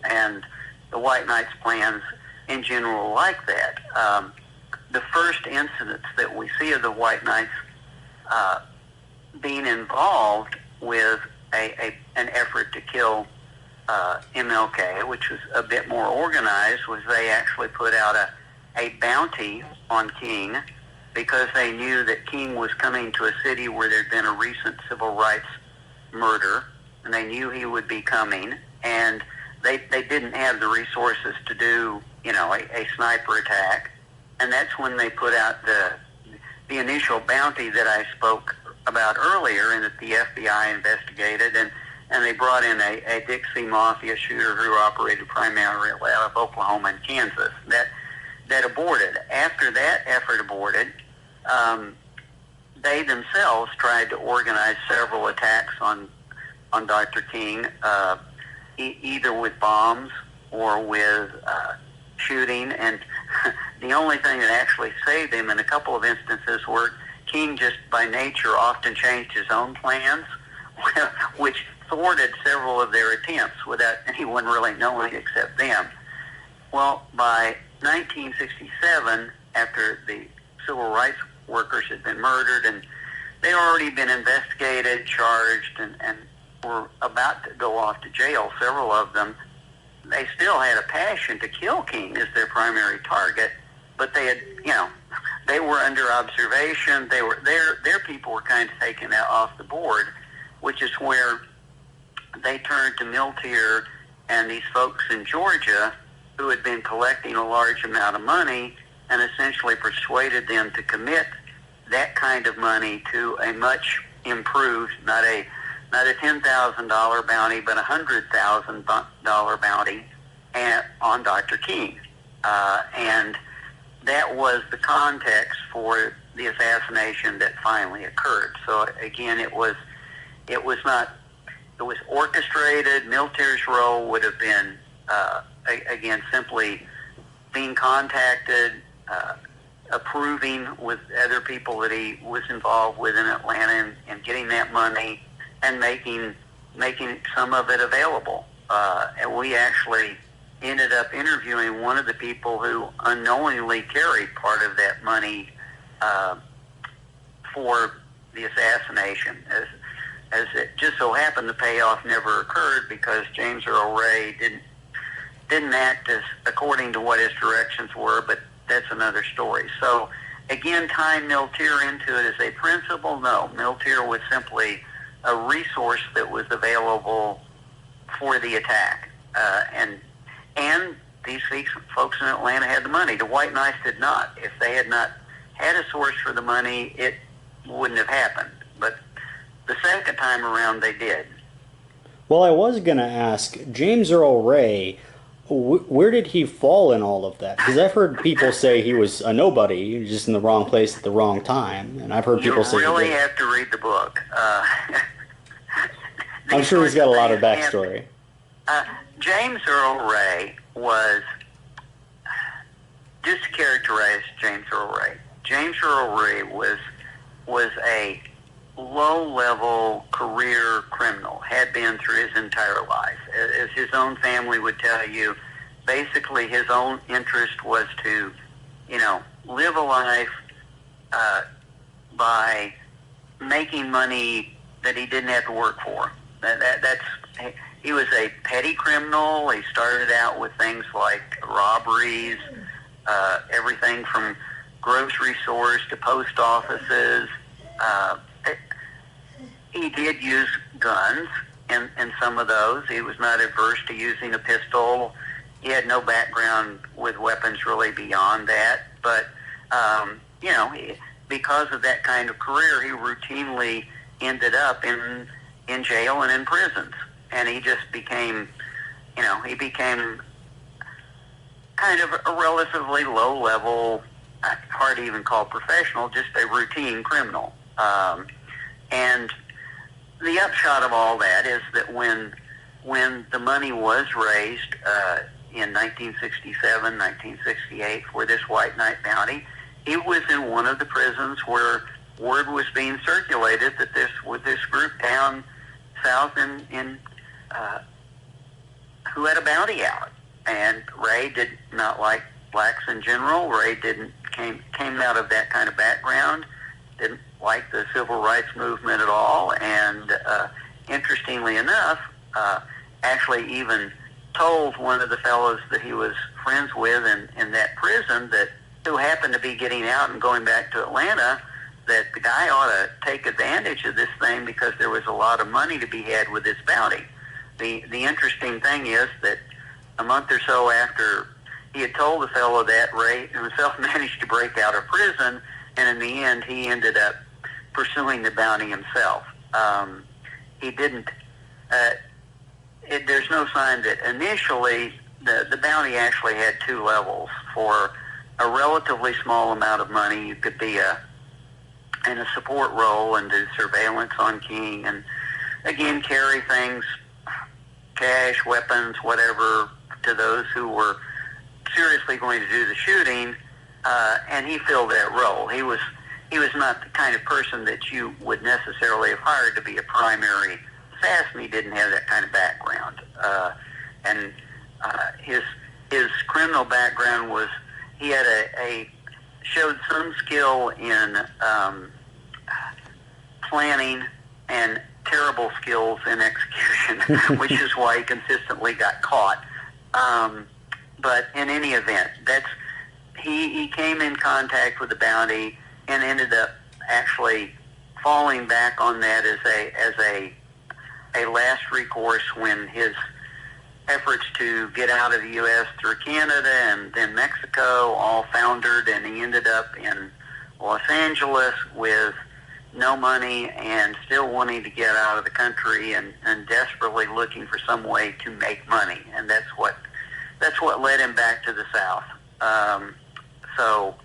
And the White Knights plans in general like that. The first incidents that we see of the White Knights being involved with an effort to kill MLK, which was a bit more organized, was they actually put out a bounty on King because they knew that King was coming to a city where there'd been a recent civil rights murder, and they knew he would be coming, and they didn't have the resources to do, a sniper attack, and that's when they put out the initial bounty that I spoke about earlier, and that the FBI investigated, and they brought in a Dixie Mafia shooter who operated primarily out of Oklahoma and Kansas. That aborted. After that effort aborted, they themselves tried to organize several attacks on Dr. King, either with bombs or with shooting, and the only thing that actually saved him in a couple of instances were King just by nature often changed his own plans, which thwarted several of their attempts without anyone really knowing except them. Well, by 1967, after the civil rights workers had been murdered and they'd already been investigated, charged, and were about to go off to jail, several of them, they still had a passion to kill King as their primary target, but they had, they were under observation. They were their people were kind of taken out off the board, which is where they turned to Milteer and these folks in Georgia who had been collecting a large amount of money and essentially persuaded them to commit that kind of money to a much improved, not a $10,000 bounty, but a $100,000 bounty on Dr. King. And that was the context for the assassination that finally occurred. So again, it was orchestrated. Milteer's role would have been, again, simply being contacted, approving with other people that he was involved with in Atlanta and getting that money and making some of it available. And we actually ended up interviewing one of the people who unknowingly carried part of that money for the assassination. As it just so happened, the payoff never occurred because James Earl Ray didn't act as according to what his directions were, but that's another story. So again, tying Milteer into it as a principal, no. Milteer was simply a resource that was available for the attack. And these folks in Atlanta had the money. The White Knights did not. If they had not had a source for the money, it wouldn't have happened. But the second time around, they did. Well, I was going to ask, James Earl Ray, where did he fall in all of that? Because I've heard people say he was a nobody, just in the wrong place at the wrong time. And I've heard people say... You really have to read the book. I'm sure he's got a lot of backstory. James Earl Ray was, just to characterize James Earl Ray, James Earl Ray was a low-level career criminal, had been through his entire life. As his own family would tell you, basically his own interest was to, live a life by making money that he didn't have to work for. He was a petty criminal. He started out with things like robberies, everything from grocery stores to post offices. He did use guns in some of those. He was not averse to using a pistol. He had no background with weapons really beyond that. But, because of that kind of career, he routinely ended up in jail and in prisons. And he just became kind of a relatively low-level, hard to even call professional, just a routine criminal. And the upshot of all that is that when the money was raised in 1967, 1968 for this White Knight bounty, it was in one of the prisons where word was being circulated that this group down south in who had a bounty out. And Ray did not like blacks in general. Ray came out of that kind of background, didn't like the civil rights movement at all, and interestingly enough, actually even told one of the fellows that he was friends with in that prison, that who happened to be getting out and going back to Atlanta, that the guy ought to take advantage of this thing because there was a lot of money to be had with this bounty. The interesting thing is that a month or so after he had told the fellow that, Ray himself managed to break out of prison, and in the end he ended up pursuing the bounty himself. He didn't, there's no sign that initially the bounty actually had two levels. For a relatively small amount of money, you could be in a support role and do surveillance on King, and again carry things, cash, weapons, whatever, to those who were seriously going to do the shooting, and he filled that role. He was not the kind of person that you would necessarily have hired to be a primary assassin. He didn't have that kind of background, and his criminal background was, he had showed some skill in planning and terrible skills in execution, which is why he consistently got caught. But in any event, he came in contact with the bounty and ended up actually falling back on that as a last recourse when his efforts to get out of the U.S. through Canada and then Mexico all foundered, and he ended up in Los Angeles with no money and still wanting to get out of the country and desperately looking for some way to make money. And that's what led him back to the South. So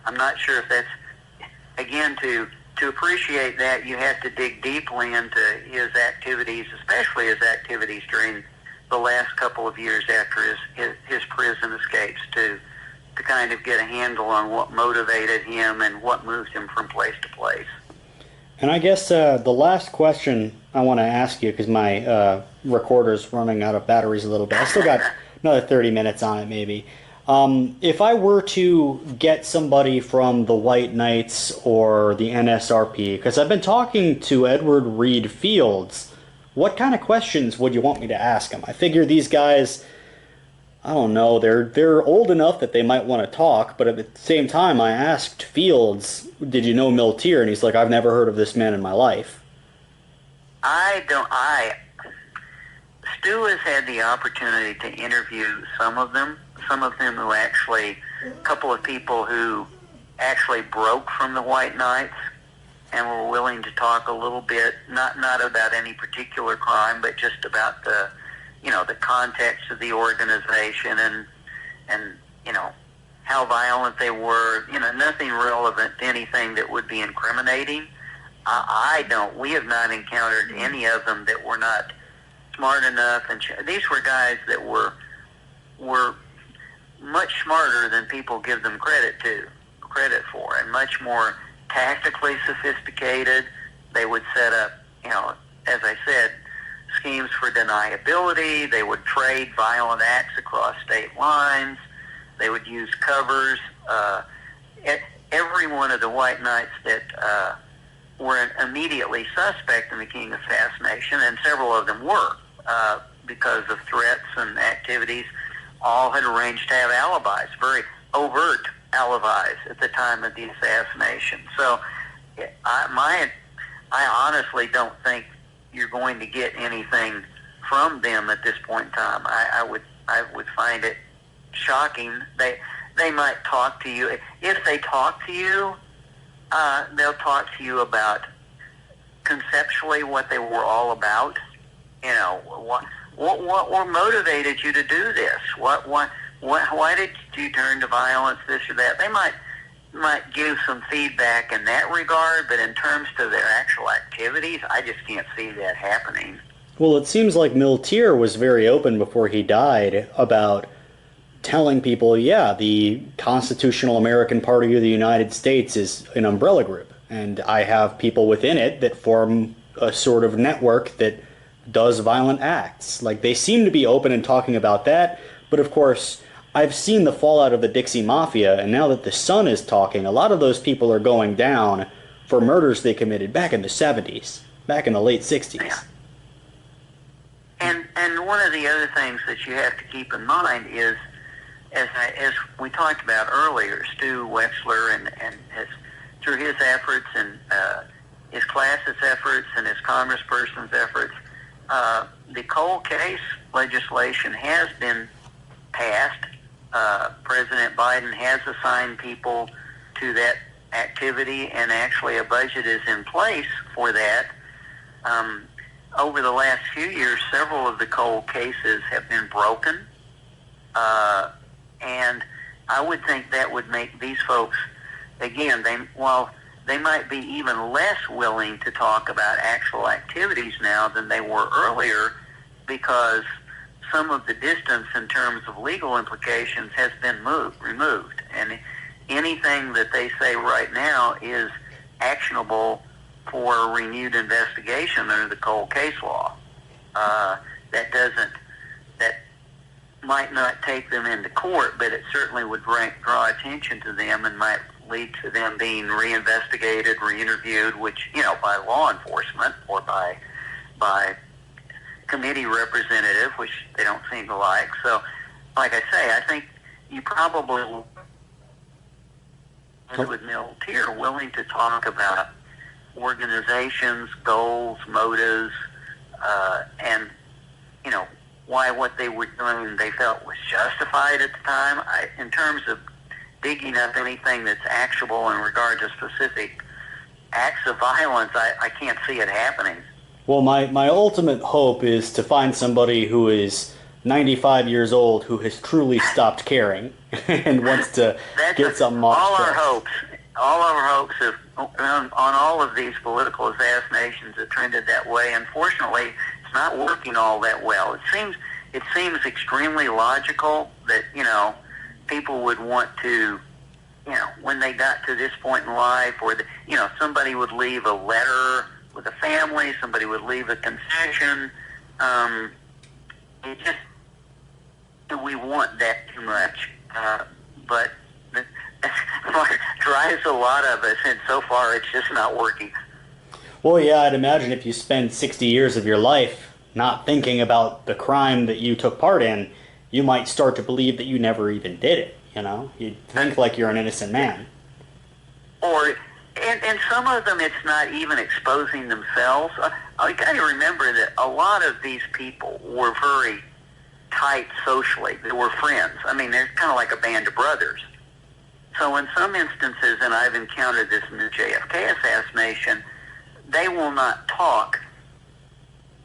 I'm not sure if that's, again, to appreciate that, you have to dig deeply into his activities, especially his activities during the last couple of years after his prison escapes, to kind of get a handle on what motivated him and what moved him from place to place. And I guess the last question I want to ask you, because my recorder's running out of batteries a little bit. I still got another 30 minutes on it maybe. If I were to get somebody from the White Knights or the NSRP, because I've been talking to Edward Reed Fields, what kind of questions would you want me to ask him? I figure these guys, I don't know, they're old enough that they might want to talk, but at the same time I asked Fields, did you know Milteer? And he's like, I've never heard of this man in my life. Stu has had the opportunity to interview some of them who actually, a couple of people who actually broke from the White Knights and were willing to talk a little bit, not about any particular crime, but just about the context of the organization and how violent they were. Nothing relevant to anything that would be incriminating. We have not encountered any of them that were not smart enough, and these were guys that were much smarter than people give them credit for, and much more tactically sophisticated. They would set up, as I said, schemes for deniability. They would trade violent acts across state lines. They would use covers. Every one of the white knights that were immediately suspect in the King assassination, and several of them were, because of threats and activities, all had arranged to have alibis, very overt alibis at the time of the assassination. So I honestly don't think you're going to get anything from them at this point in time. I would find it shocking. They might talk to you. If they talk to you, they'll talk to you about conceptually what they were all about. What motivated you to do this? Why did you turn to violence? This or that? They might give some feedback in that regard, but in terms of their actual activities, I just can't see that happening. Well, it seems like Milteer was very open before he died about telling people, yeah, the Constitutional American Party of the United States is an umbrella group, and I have people within it that form a sort of network that does violent acts. Like, they seem to be open and talking about that, but of course, I've seen the fallout of the Dixie Mafia, and now that the Sun is talking, a lot of those people are going down for murders they committed back in the 70s, back in the late 60s. Yeah. And one of the other things that you have to keep in mind is, as we talked about earlier, Stu Wexler and through his efforts and his class's efforts and his congressperson's efforts, the cold case legislation has been passed. President Biden has assigned people to that activity, and actually a budget is in place for that. Over the last few years, several of the cold cases have been broken, and I would think that would make these folks, again, while they might be even less willing to talk about actual activities now than they were earlier, because some of the distance in terms of legal implications has been removed. And anything that they say right now is actionable for a renewed investigation under the cold case law. That might not take them into court, but it certainly would draw attention to them and might lead to them being reinvestigated, re-interviewed, which, by law enforcement or by committee representative, which they don't seem to like. So, like I say, I think you probably will, with Milteer, willing to talk about organizations, goals, motives, and, why what they were doing they felt was justified at the time. In terms of digging up anything that's actionable in regard to specific acts of violence, I can't see it happening. Well, my ultimate hope is to find somebody who is 95 years old who has truly stopped caring and wants to get something off all his chest. All our hopes on all of these political assassinations have trended that way. Unfortunately, it's not working all that well. It seems extremely logical that, people would want to, when they got to this point in life, or somebody would leave a letter with a family, somebody would leave a confession. It just, we want that too much, but drives a lot of us, and so far it's just not working. Well, yeah, I'd imagine if you spend 60 years of your life not thinking about the crime that you took part in, you might start to believe that you never even did it, You'd think like you're an innocent man. And some of them, it's not even exposing themselves. I got to remember that a lot of these people were very tight socially. They were friends. I mean, they're kind of like a band of brothers. So in some instances, and I've encountered this in the JFK assassination, they will not talk,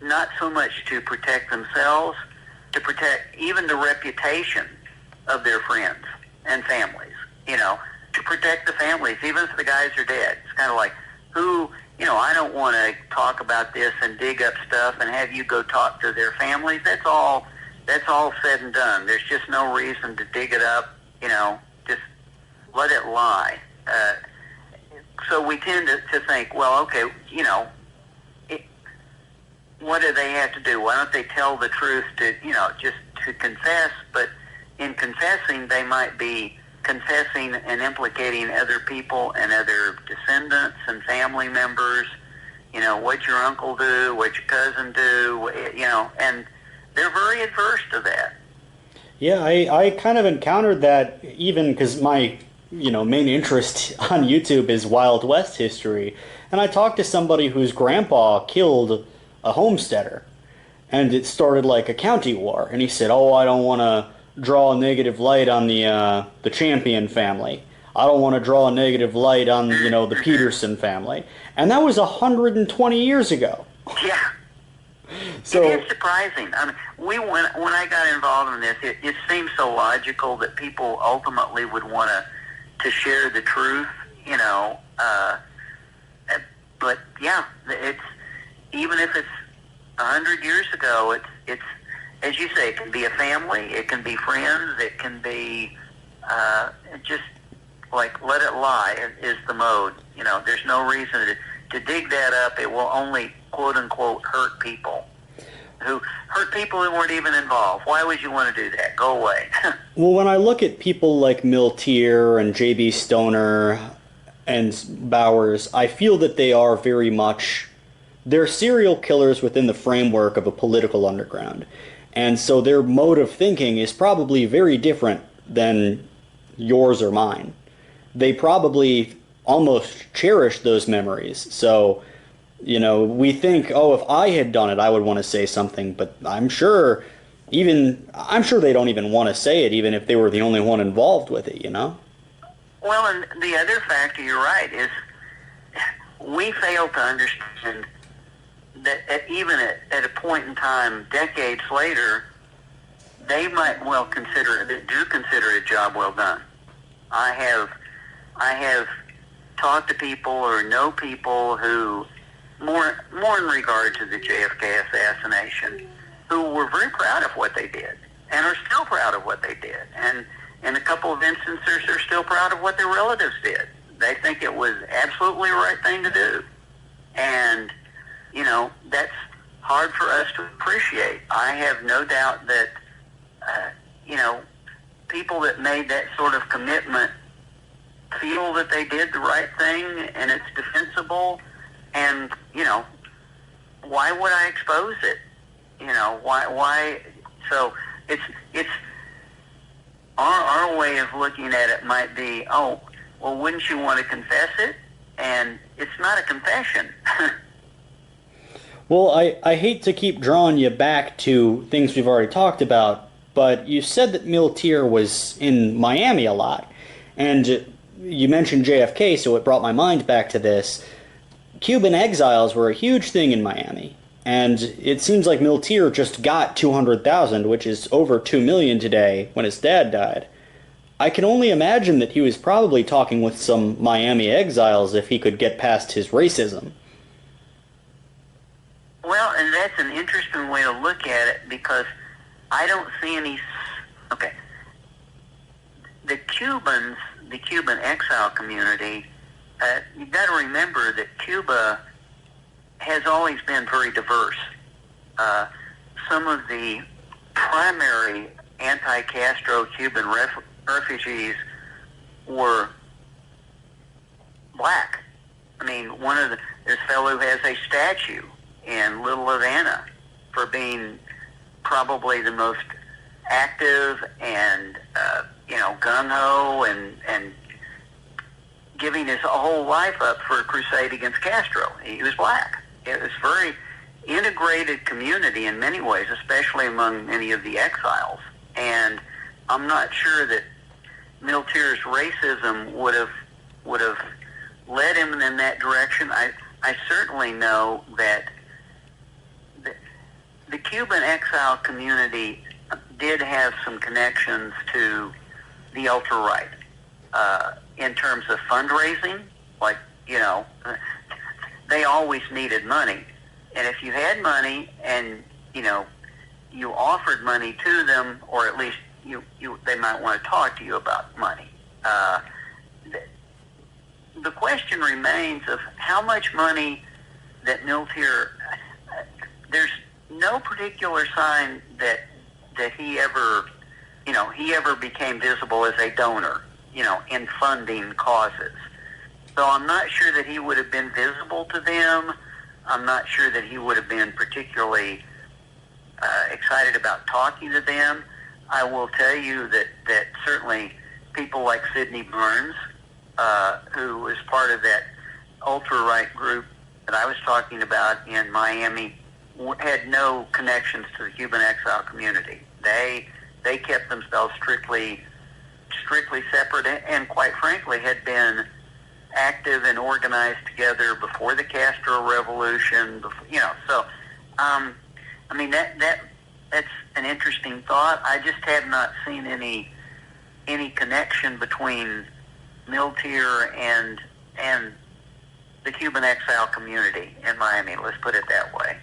not so much to protect themselves, to protect even the reputation of their friends and families, to protect the families, even if the guys are dead. It's kind of like, who I don't want to talk about this and dig up stuff and have you go talk to their families. That's all said and done. There's just no reason to dig it up, just let it lie. So we tend to think, well, okay, what do they have to do? Why don't they tell the truth just to confess? But in confessing, they might be confessing and implicating other people and other descendants and family members. What'd your uncle do? What'd your cousin do? And they're very adverse to that. Yeah, I kind of encountered that even because my main interest on YouTube is Wild West history, and I talked to somebody whose grandpa killed a homesteader, and it started like a county war, and he said, "Oh, I don't want to draw a negative light on the Champion family. I don't want to draw a negative light on the Peterson family," and that was 120 years ago. Yeah. So it is surprising. I mean, when I got involved in this, it seemed so logical that people ultimately would want to share the truth, but yeah, it's even if it's 100 years ago, it's as you say, it can be a family, it can be friends, it can be just like let it lie is the mode. There's no reason to dig that up. It will only quote unquote hurt people who weren't even involved. Why would you want to do that? Go away. Well, when I look at people like Milteer and J.B. Stoner and Bowers, I feel that they are very much, they're serial killers within the framework of a political underground. And so their mode of thinking is probably very different than yours or mine. They probably almost cherish those memories. So, we think, oh, if I had done it, I would want to say something, but I'm sure they don't even want to say it, even if they were the only one involved with it, Well, and the other factor, you're right, is we fail to understand that even at a point in time, decades later, they might well consider a job well done. I have talked to people or know people who, more in regard to the JFK assassination, who were very proud of what they did and are still proud of what they did. And in a couple of instances, they're still proud of what their relatives did. They think it was absolutely the right thing to do. And, that's hard for us to appreciate. I have no doubt that, people that made that sort of commitment feel that they did the right thing and it's defensible. And, why would I expose it? Why? So it's our way of looking at it might be, oh, well, wouldn't you want to confess it? And it's not a confession. Well, I hate to keep drawing you back to things we've already talked about, but you said that Milteer was in Miami a lot, and you mentioned JFK, so it brought my mind back to this. Cuban exiles were a huge thing in Miami, and it seems like Milteer just got 200,000, which is over 2 million today, when his dad died. I can only imagine that he was probably talking with some Miami exiles if he could get past his racism. Well, and that's an interesting way to look at it because I don't see any... Okay. The Cuban exile community, you've got to remember that Cuba has always been very diverse. Some of the primary anti-Castro Cuban refugees were black. I mean, there's a fellow who has a statue in Little Havana for being probably the most active and gung-ho and giving his whole life up for a crusade against Castro. He was black. It was a very integrated community in many ways, especially among many of the exiles. And I'm not sure that Milteer's racism would have led him in that direction. I certainly know that the Cuban exile community did have some connections to the ultra-right in terms of fundraising. Like, they always needed money. And if you had money and, you offered money to them, or at least they might want to talk to you about money. The question remains of how much money that Milteer, there's no particular sign that he ever, he ever became visible as a donor, in funding causes. So I'm not sure that he would have been visible to them. I'm not sure that he would have been particularly excited about talking to them. I will tell you that certainly people like Sidney Burns, who was part of that ultra-right group that I was talking about in Miami, had no connections to the Cuban exile community. They kept themselves strictly separate, and quite frankly had been active and organized together before the Castro Revolution. So I mean that's an interesting thought. I just have not seen any connection between Milteer and the Cuban exile community in Miami. Let's put it that way.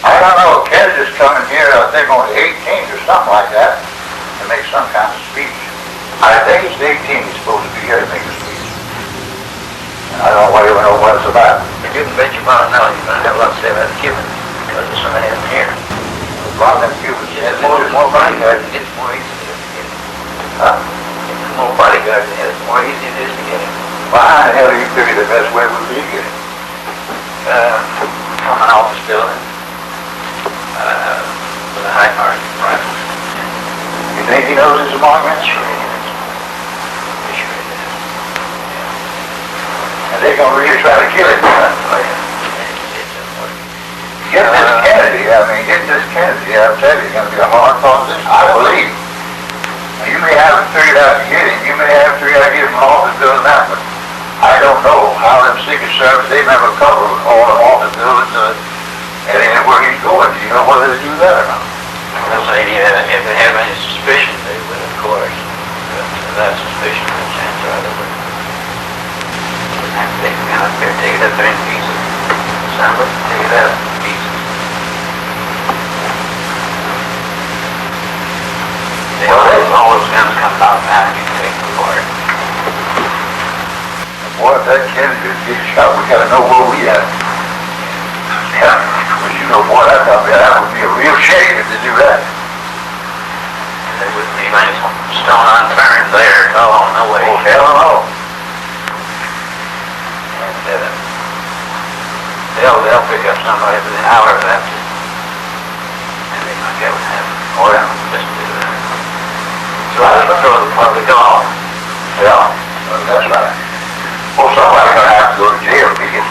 I don't know. Kennedy's coming here, I think on the 18th or something like that, to make some kind of speech. I think it's the 18th he's supposed to be here to make a speech. And I don't even know what it's about. If you can bet your bottom now, you're going to have a lot to say about the Cubans, because there's so many of them here. A lot of them Cubans. It's more bodyguards, it's more easy to get. Huh? It's more bodyguards, it's more easy it is to get him. Well, how the hell do you figure the best way would be to get him? From an office building, with a high mark rifle. You think he knows his among Sure he is. Sure he is. And they're going to really try to kill him. Oh, yeah. It's important. Get this Kennedy, I'll tell you, it's going to be a hard proposition, I believe. Now, you may haven't figured out to get him, you may have figured out to get him off the building now, but I don't know how them Secret Service, they've never covered all the office buildings and where he's going. Do you know whether they do that or not? Well, if they have any suspicion, they would, of course. But that suspicion, the chance are they would have to take it out there, take it up there in pieces. Assemble it, take it out in pieces. All those guns come out now, you can take them apart. Boy, if that Kennedy gets shot, we got to know where we at. Yeah, but you know, boy, that would be a real shame if they do that. There wouldn't be any stone unturned there. Oh, no way. Oh, hell no. And they'll pick up somebody within an hour of that. And they might be able to have it. Oh, yeah. Just do that. Throw the public off. Yeah, that's right. Well, somebody's going to have to go to jail if he gets